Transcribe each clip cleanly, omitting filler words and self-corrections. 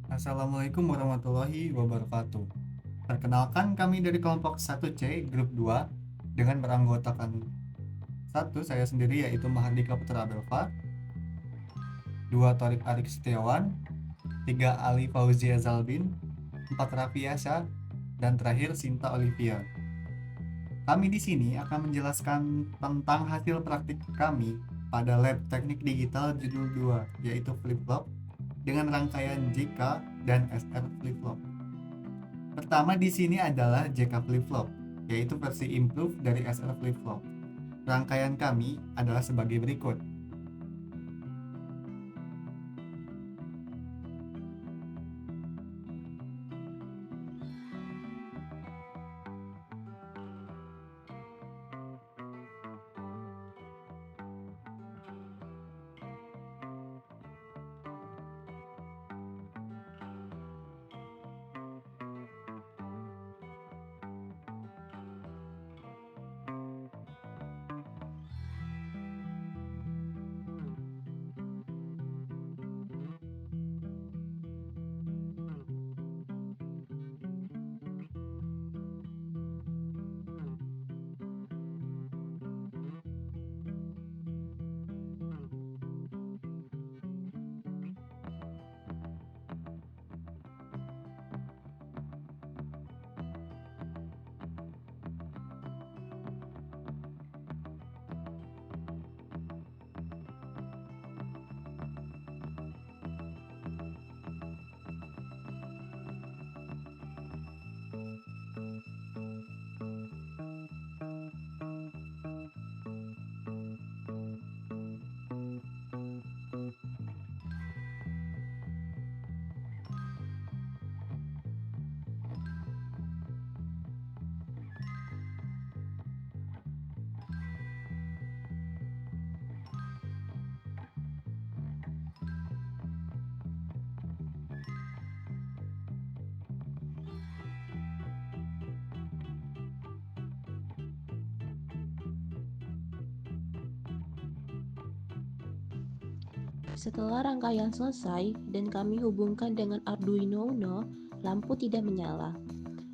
Assalamualaikum warahmatullahi wabarakatuh. Perkenalkan kami dari kelompok 1C grup 2 dengan beranggotakan satu saya sendiri yaitu Mahardika Putra Abelva, dua Torik Arik Setiawan, tiga Ali Fauzia Zalbin, empat Raffi Yasha, dan terakhir Sinta Olivia. Kami di sini akan menjelaskan tentang hasil praktik kami pada lab teknik digital judul 2 yaitu flip-flop dengan rangkaian JK dan SR flip-flop. Pertama di sini adalah JK flip-flop, yaitu versi improve dari SR flip-flop. Rangkaian kami adalah sebagai berikut. Setelah rangkaian selesai dan kami hubungkan dengan Arduino Uno, lampu tidak menyala.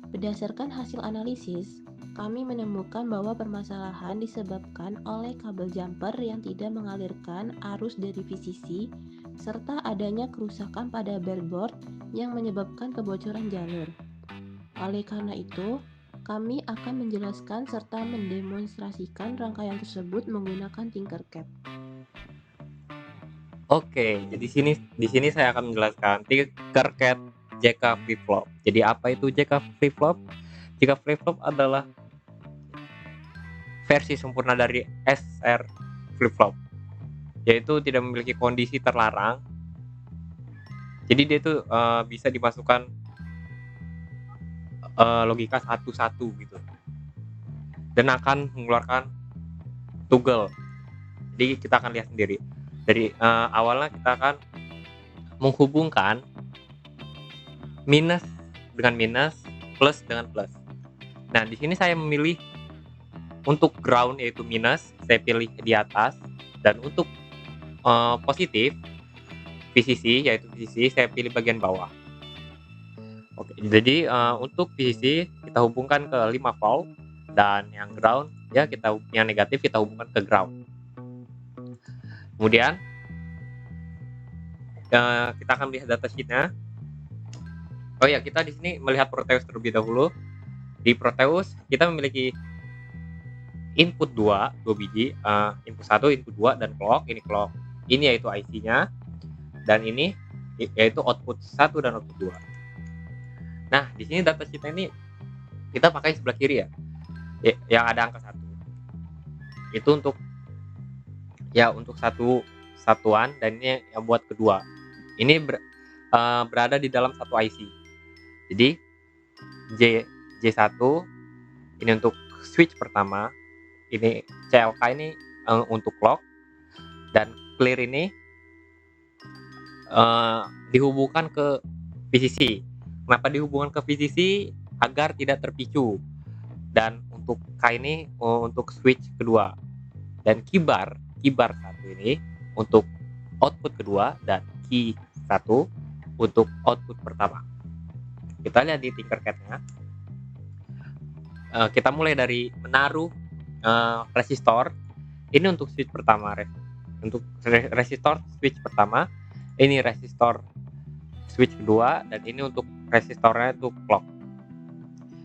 Berdasarkan hasil analisis, kami menemukan bahwa permasalahan disebabkan oleh kabel jumper yang tidak mengalirkan arus dari VCC serta adanya kerusakan pada breadboard yang menyebabkan kebocoran jalur. Oleh karena itu, kami akan menjelaskan serta mendemonstrasikan rangkaian tersebut menggunakan Tinkercad. Oke, jadi di sini saya akan menjelaskan Tinkercad JK flip-flop. Jadi apa itu JK flip-flop? JK flip-flop adalah versi sempurna dari SR flip-flop, yaitu tidak memiliki kondisi terlarang. Jadi dia itu bisa dimasukkan logika satu-satu gitu, dan akan mengeluarkan toggle. Jadi kita akan lihat sendiri. Dari awalnya kita akan menghubungkan minus dengan minus, plus dengan plus. Nah, di sini saya memilih untuk ground yaitu minus, saya pilih di atas, dan untuk positif VCC yaitu VCC saya pilih bagian bawah. Oke, jadi untuk VCC kita hubungkan ke 5 volt, dan yang ground ya yang negatif kita hubungkan ke ground. Kemudian kita akan melihat datasheetnya. Oh ya, kita di sini melihat Proteus terlebih dahulu. Di Proteus kita memiliki input 2 biji, input 1, input 2, dan clock. Ini clock, ini yaitu IC-nya, dan ini yaitu output 1 dan output 2. Nah, di sini datasheetnya ini kita pakai sebelah kiri ya, yang ada angka 1. Itu untuk satu satuan, dan ini yang buat kedua. Ini berada di dalam satu IC. Jadi J1 ini untuk switch pertama, ini CLK ini untuk clock, dan clear ini dihubungkan ke VCC. Kenapa dihubungkan ke VCC? Agar tidak terpicu. Dan untuk K ini untuk switch kedua, dan keybar satu ini untuk output kedua, dan key 1 untuk output pertama. Kita lihat di Tinkercad-nya. Kita mulai dari menaruh resistor. Ini untuk switch pertama, untuk resistor switch pertama. Ini resistor switch kedua, dan ini untuk resistornya itu clock.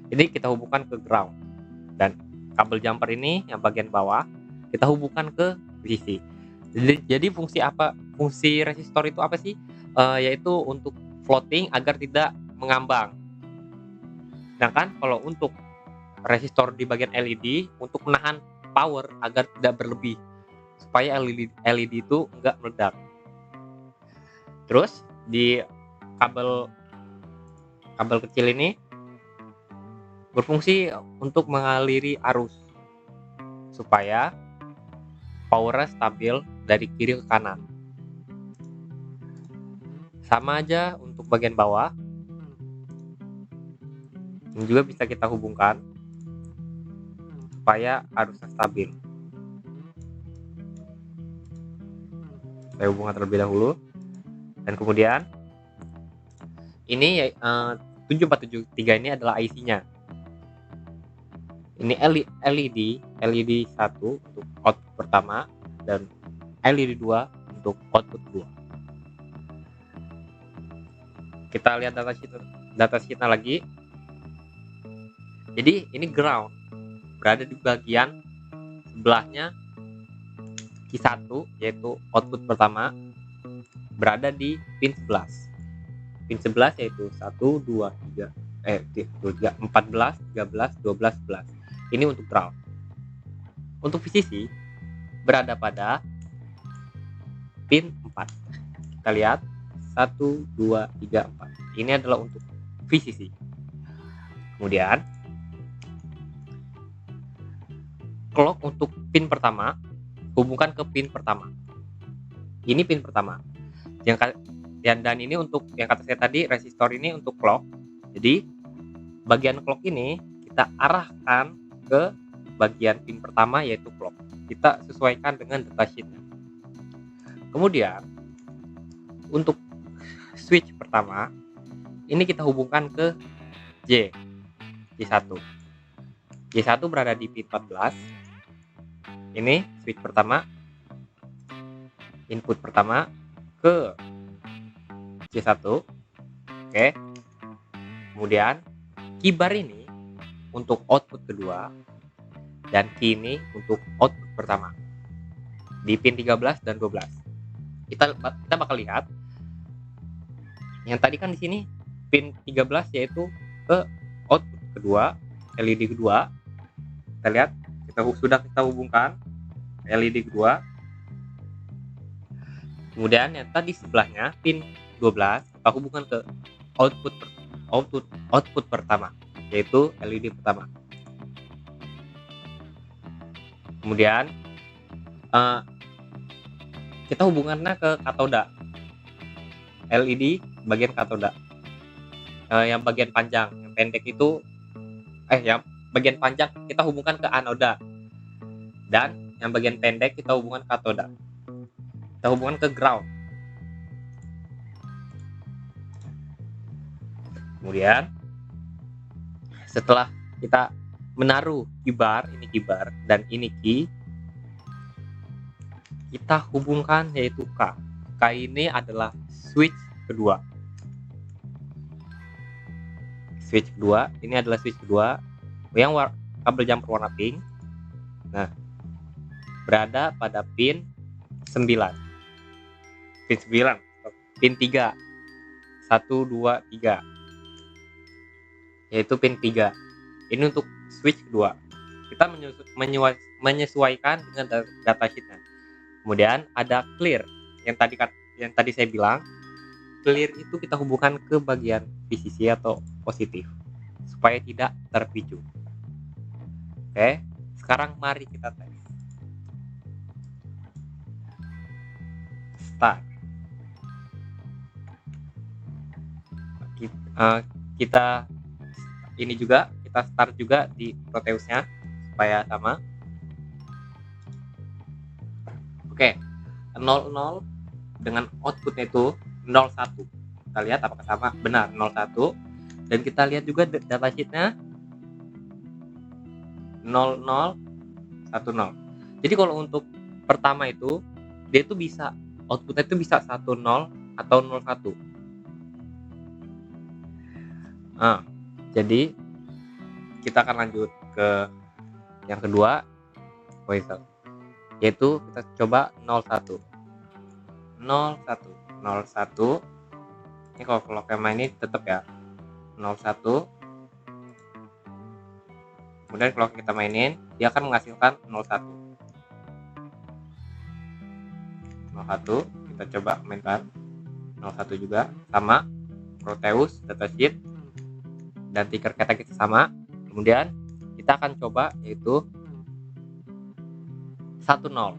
Ini kita hubungkan ke ground, dan kabel jumper ini yang bagian bawah kita hubungkan ke VCC. Jadi fungsi resistor itu apa sih? Yaitu untuk floating agar tidak mengambang. Sedangkan kalau untuk resistor di bagian LED untuk menahan power agar tidak berlebih, supaya LED itu enggak meledak. Terus di kabel kecil ini berfungsi untuk mengaliri arus supaya powernya stabil dari kiri ke kanan. Sama aja untuk bagian bawah, ini juga bisa kita hubungkan supaya arusnya stabil. Saya hubungkan terlebih dahulu, dan kemudian ini 7473 ini adalah IC-nya. Ini LED 1 untuk output pertama, dan LED 2 untuk output 2. Kita lihat datasheetnya lagi. Jadi ini ground berada di bagian sebelahnya Q1, yaitu output pertama, berada di pin 11. Pin 11 yaitu 1, 2, 3, 14, 13, 12, 11. Ini untuk ground. Untuk VCC berada pada pin 4. Kita lihat 1, 2, 3, 4. Ini adalah untuk VCC. Kemudian clock untuk pin pertama, hubungkan ke pin pertama. Ini pin pertama. Dan ini untuk yang kata saya tadi, resistor ini untuk clock. Jadi bagian clock ini kita arahkan ke bagian pin pertama, yaitu clock. Kita sesuaikan dengan datasheetnya. Kemudian untuk switch pertama ini kita hubungkan ke J1. J1 berada di pin 14. Ini switch pertama, input pertama ke J1. Oke. Kemudian keybar ini untuk output kedua, dan key ini untuk output pertama di pin 13 dan 12. Kita bakal lihat yang tadi kan di sini pin 13 yaitu ke output kedua, LED kedua. Kita lihat kita hubungkan LED kedua. Kemudian yang tadi sebelahnya pin 12 kita hubungkan ke output pertama, yaitu LED pertama. Kemudian kita hubungannya ke katoda, LED bagian katoda. Yang bagian panjang, yang pendek itu yang bagian panjang kita hubungkan ke anoda, dan yang bagian pendek kita hubungkan ke katoda. Kita hubungkan ke ground. Kemudian setelah kita menaruh keybar, ini keybar dan ini key, kita hubungkan yaitu K. K ini adalah switch kedua. Switch kedua, ini adalah switch kedua yang kabel jumper warna pink. Nah, berada pada pin 9. Pin 9, pin 3. 1, 2, 3. Yaitu pin 3. Ini untuk switch kedua. Kita menyesuaikan dengan datasheetnya. Kemudian ada clear. Yang tadi saya bilang, clear itu kita hubungkan ke bagian VCC atau positif supaya tidak terpicu. Oke, sekarang mari kita tes. Start. Kita ini juga kita start juga di Proteusnya supaya sama. Oke, 00 dengan outputnya itu 01. Kita kita lihat apakah sama. Benar, 01. Dan kita lihat juga datasheetnya 0010. Jadi kalau untuk pertama itu dia itu bisa outputnya itu bisa 10 atau 01. Jadi kita akan lanjut ke yang kedua, yaitu kita coba 01. Ini kalau clocknya main ini tetap ya 01. Kemudian kalau kita mainin, dia akan menghasilkan 01. Kita coba mainkan 01 juga, sama Proteus, datasheet, dan Tinkercad kita sama. Kemudian kita akan coba yaitu 10.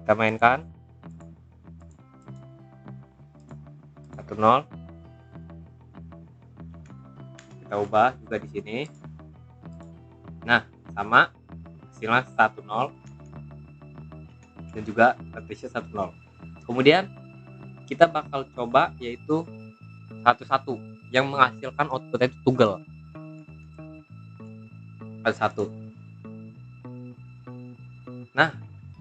Kita mainkan 10. Kita ubah juga di sini. Nah, sama hasilnya 10 dan juga datasheet 10. Kemudian kita bakal coba yaitu 11 yang menghasilkan outputnya itu toggle. 1. Nah,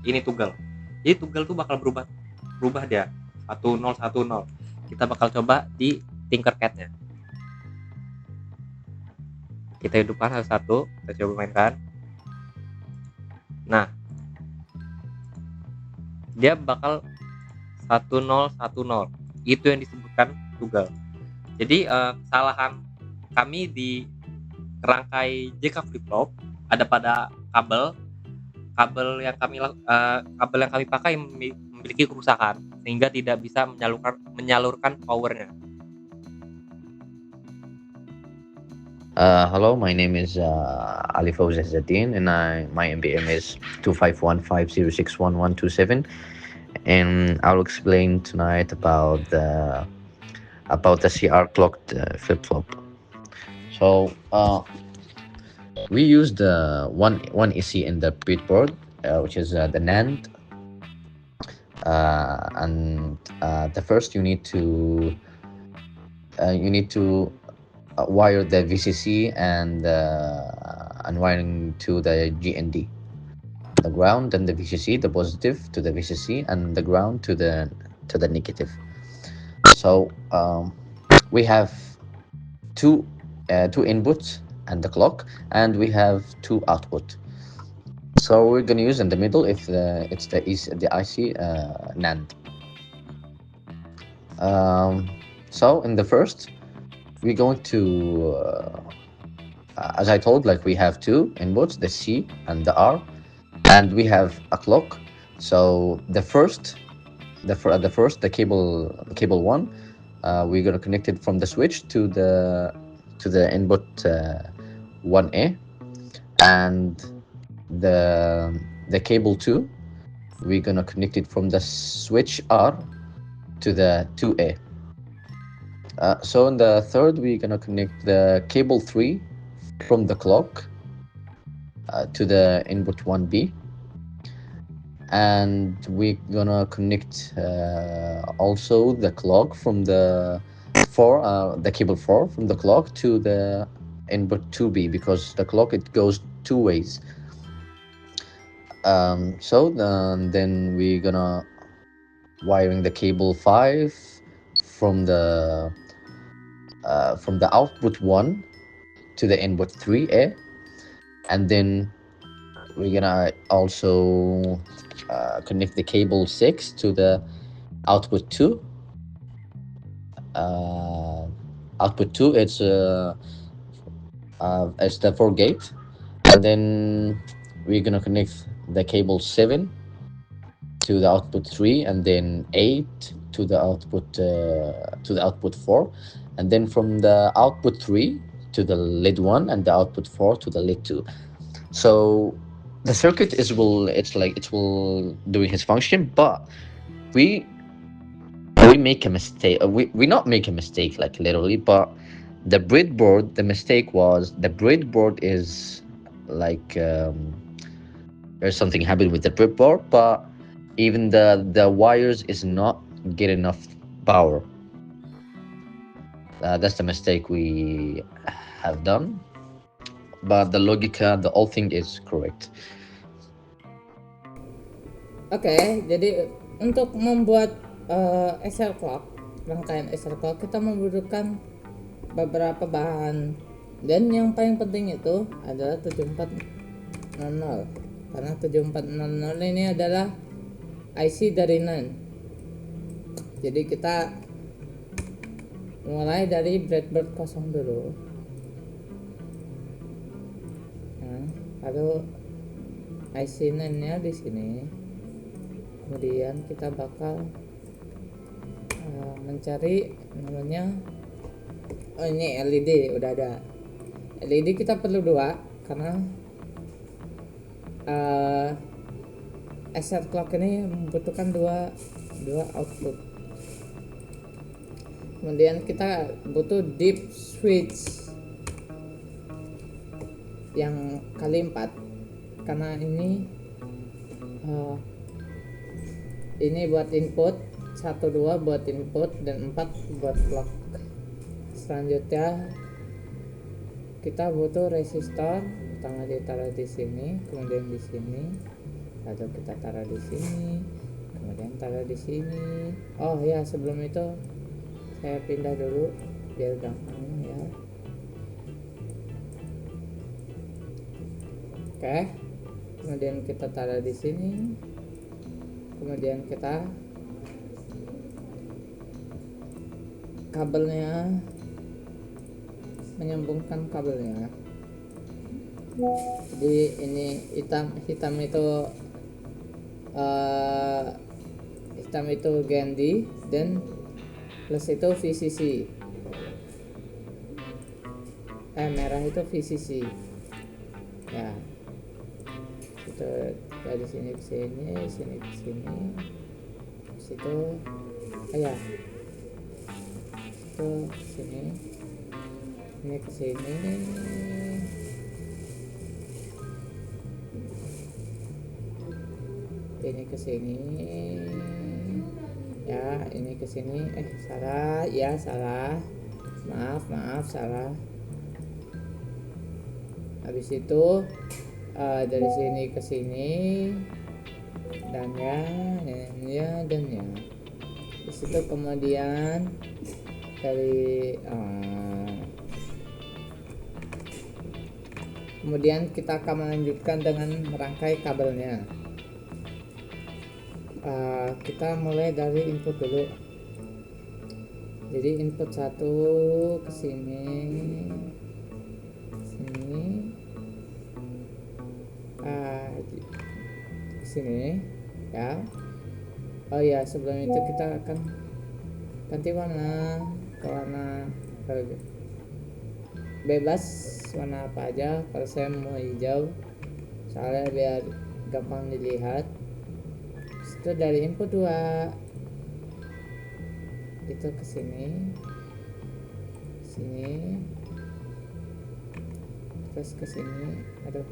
ini toggle. Jadi toggle tuh bakal berubah dia 1010. Kita bakal coba di Tinkercad-nya. Kita hidupkan satu-satu, kita coba mainkan. Nah, dia bakal 1010. Itu yang disebutkan toggle. Jadi kesalahan kami di rangkai JK flip flop ada pada kabel yang kami pakai memiliki kerusakan sehingga tidak bisa menyalurkan powernya. Hello, my name is Ali Fawzi Zadin, and my MBM is 2515061127, and I'll explain tonight about the CR clocked flip flop. So we use the one EC in the breadboard, which is the NAND, and the first you need to wire the VCC and wiring to the GND, the ground and the VCC, the positive to the VCC and the ground to the negative. So we have two inputs and the clock, and we have two output. So we're gonna use in the middle if it's the IC NAND. So in the first, we're going to, as I told, like we have two inputs, the C and the R, and we have a clock. So the cable one, we're gonna connect it from the switch to the input 1A, and the cable 2, we're gonna connect it from the switch R to the 2A. So in the third, we're gonna connect the cable 3 from the clock to the input 1B, and we're gonna connect also the clock from the cable 4 from the clock to the input 2B, because the clock, it goes two ways. So then we're gonna wiring the cable 5 from the output 1 to the input 3A, and then we're gonna also connect the cable 6 to the output 2. Output 2, it's the 4 gate, and then we're gonna connect the cable 7 to the output 3, and then 8 to the output 4, and then from the output 3 to the lid 1, and the output 4 to the lid 2. So the circuit will doing its function, but we make a mistake. We not make a mistake, like literally, but the breadboard, the mistake was the breadboard is like there's something happened with the breadboard, but even the wires is not get enough power. That's the mistake we have done, but the logica, the whole thing is correct. Oke, jadi untuk membuat SL clock, rangkaian SL clock, kita membutuhkan beberapa bahan, dan yang paling penting itu adalah 7400, karena 7400 ini adalah IC dari NAND. Jadi kita mulai dari breadboard kosong dulu. Nah, lalu IC NAND-nya di sini. Kemudian kita bakal mencari namanya, oh ini LED, udah ada LED. Kita perlu 2 karena SR clock ini membutuhkan dua output. Kemudian kita butuh deep switch yang kali 4 karena ini buat input, 1 2 buat input, dan 4 buat clock. Selanjutnya kita butuh resistor, pertama ditaruh di sini, kemudian di sini, lalu kita taruh di sini, kemudian taruh di sini. Oh ya, sebelum itu saya pindah dulu biar gampang ya. Oke, kemudian kita taruh di sini, kemudian kita kabelnya, menyambungkan kabelnya. Jadi ini hitam itu Gandhi, dan plus itu VCC. Merah itu VCC. Ya. Itu dari sini ke sini, sini ke sini. Situ ya. Itu sini. Ini ke sini. Ini ke sini. Ya, ini ke sini. Salah. Ya, salah. Maaf, salah. Habis itu dari sini ke sini, dan ya. Di situ kemudian dari kemudian kita akan melanjutkan dengan merangkai kabelnya. Kita mulai dari input dulu. Jadi input 1 ke sini, ke sini ya. Oh ya, sebelum itu kita akan ganti warna ke warna bebas, warna apa aja. Kalau saya mau hijau soalnya biar gampang dilihat. Itu dari input 2 itu ke sini, terus ke sini. Aduh,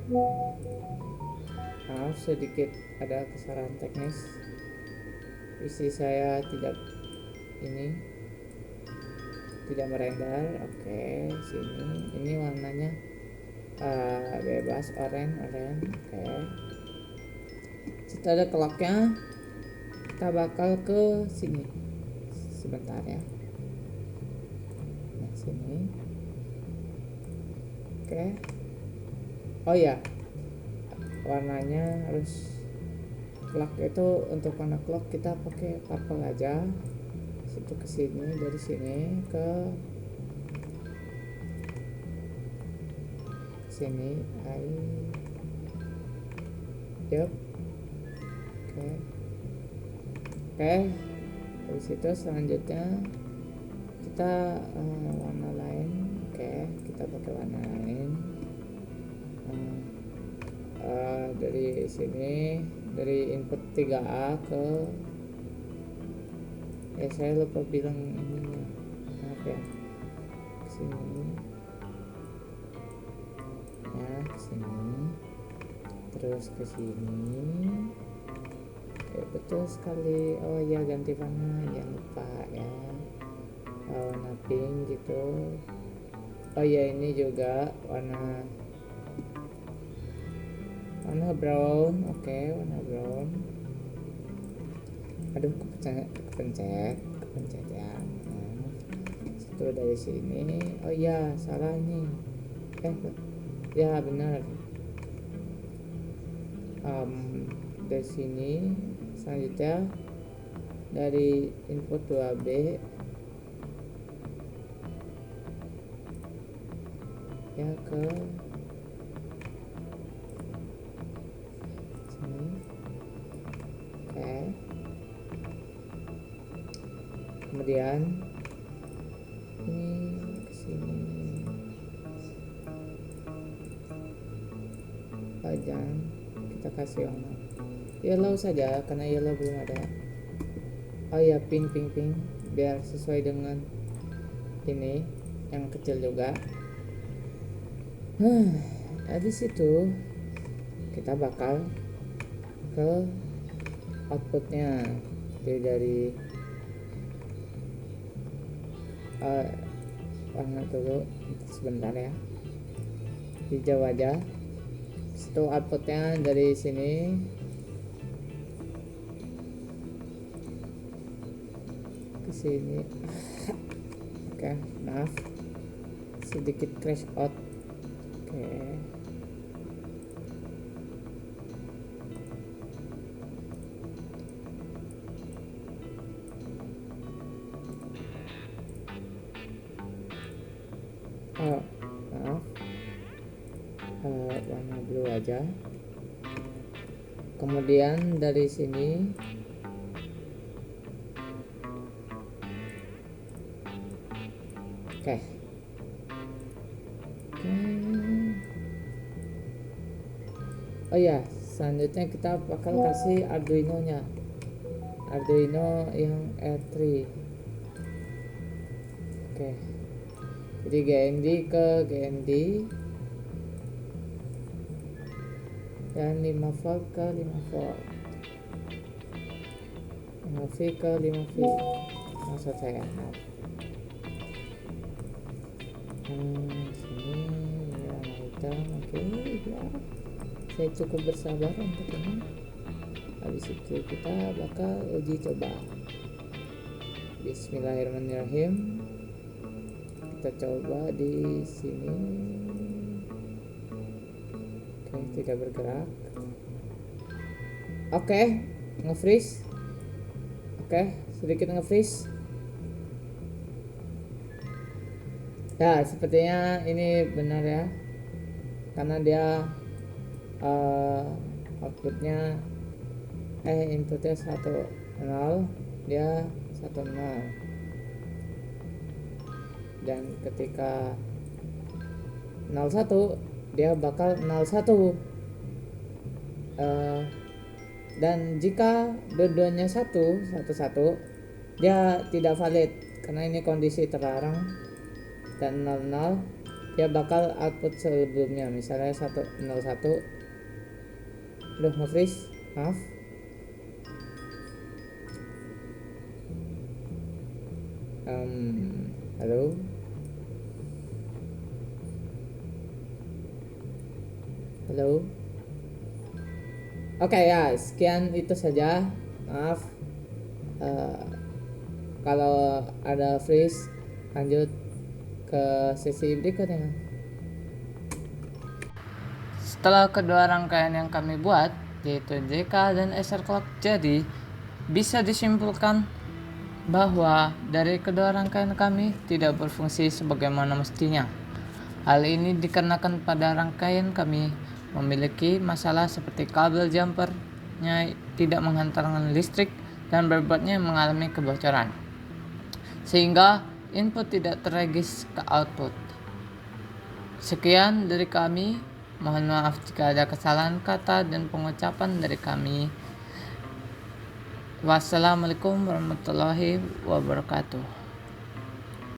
maaf sedikit ada kesalahan teknis. PC saya tidak merender. Oke, sini ini warnanya bebas, oranye. Oke, setelah ada clocknya, kita bakal ke sini sebentar ya. Nah, sini. Oke. Oh ya, warnanya harus clock itu, untuk warna clock kita pakai purple aja. Situ ke sini, dari sini ke sini. Yup. Oke. Dari situ selanjutnya kita warna lain. Oke, kita pakai warna lain. Dari sini, dari input 3A ke saya lupa bilang ininya, maaf ya. Kesini ya, kesini, terus kesini, betul sekali. Oh ya, ganti warna, jangan lupa ya. Warna pink gitu. Oh ya, ini juga warna brown. Oke, warna brown. Aduh, kepencet ya. Satu dari sini. Oh ya, salah nih. Ya benar. Dari sini selanjutnya dari input 2B ya ke sini. Oke. Kemudian ini ke sini. Jangan kita kasih warna yellow saja karena yellow belum ada. Oh ya, pink biar sesuai dengan ini yang kecil juga. Habis itu kita bakal ke outputnya. Jadi dari warna dulu sebentar ya, hijau aja. Itu outputnya dari sini. Ke sini. Oke, maaf. Sedikit crash out. Oke. Maaf. Warna blue aja. Kemudian dari sini oke. Oh ya, selanjutnya kita bakal kasih Arduino yang R3. Oke. Jadi GND ke GND dan 5 volt ke 5 volt, 5V ke 5V maksud saya. Sini warna hitam. Oke ya, saya cukup bersabar untuk ini. Habis itu kita bakal uji coba. Bismillahirrahmanirrahim. Kita coba di sini. Oke, tidak bergerak. Oke, nge-freeze. Oke, sedikit nge-freeze. Ya, sepertinya ini benar ya, karena dia outputnya inputnya 1,0, dia 1,0, dan ketika 0,1 dia bakal 0,1. Dan jika dua-duanya 1,1 dia tidak valid karena ini kondisi terlarang. Dan 0,0 dia bakal output sebelumnya, misalnya 1,01. Udah nge-freeze, maaf. Halo. Oke ya, sekian itu saja. Maaf kalau ada freeze. Lanjut ke sesi berikutnya. Setelah kedua rangkaian yang kami buat, yaitu JK dan SR Clock, jadi bisa disimpulkan bahwa dari kedua rangkaian kami tidak berfungsi sebagaimana mestinya. Hal ini dikarenakan pada rangkaian kami memiliki masalah seperti kabel jumpernya tidak menghantarkan listrik dan breadboardnya mengalami kebocoran, sehingga input tidak terregis ke output. Sekian dari kami. Mohon maaf jika ada kesalahan kata dan pengucapan dari kami. Wassalamualaikum warahmatullahi wabarakatuh.